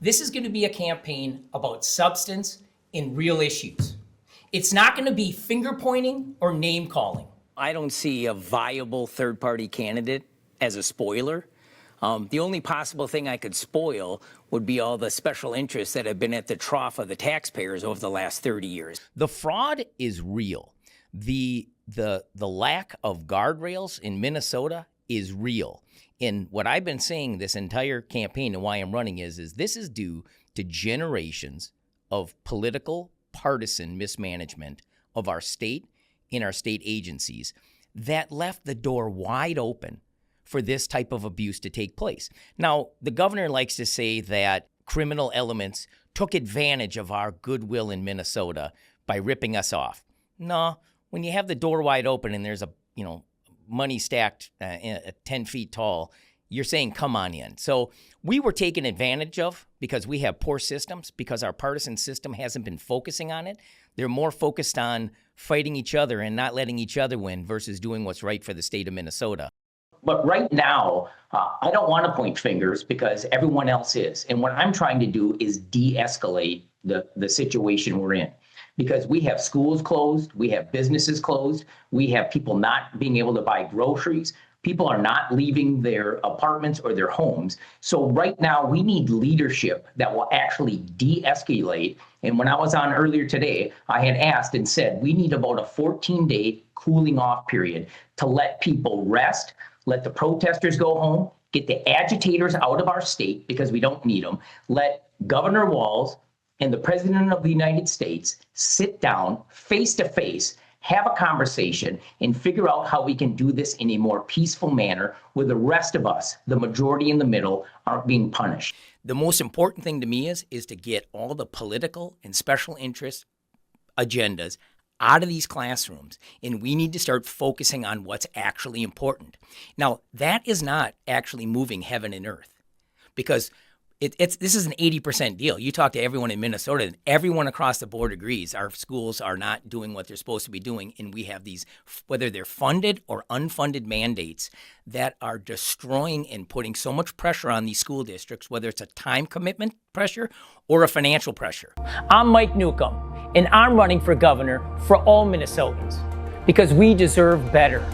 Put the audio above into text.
This is going to be a campaign about substance and real issues. It's not going to be finger pointing or name calling. I don't see a viable third-party candidate as a spoiler. The only possible thing I could spoil would be all the special interests that have been at the trough of the taxpayers over the last 30 years. The fraud is real. The lack of guardrails in Minnesota is real. And what I've been saying this entire campaign and why I'm running is this is due to generations of political partisan mismanagement of our state in our state agencies that left the door wide open for this type of abuse to take place. Now, the governor likes to say that criminal elements took advantage of our goodwill in Minnesota by ripping us off. No, when you have the door wide open and there's a, money stacked 10 feet tall, you're saying, come on in. So we were taken advantage of because we have poor systems, because our partisan system hasn't been focusing on it. They're more focused on fighting each other and not letting each other win versus doing what's right for the state of Minnesota. But right now, I don't want to point fingers because everyone else is. And what I'm trying to do is de-escalate the situation we're in. Because we have schools closed, we have businesses closed, we have people not being able to buy groceries. People are not leaving their apartments or their homes. So right now, we need leadership that will actually de-escalate. And when I was on earlier today, I had asked and said, we need about a 14-day cooling off period to let people rest, let the protesters go home, get the agitators out of our state because we don't need them, let Governor Walz and the President of the United States sit down face to face, have a conversation, and figure out how we can do this in a more peaceful manner where the rest of us, the majority in the middle, aren't being punished. The most important thing to me is to get all the political and special interest agendas out of these classrooms, and we need to start focusing on what's actually important. Now, that is not actually moving heaven and earth, because this is an 80% deal. You talk to everyone in Minnesota, and everyone across the board agrees our schools are not doing what they're supposed to be doing, and we have these, whether they're funded or unfunded mandates, that are destroying and putting so much pressure on these school districts, whether it's a time commitment pressure or a financial pressure. I'm Mike Newcome, and I'm running for governor for all Minnesotans because we deserve better.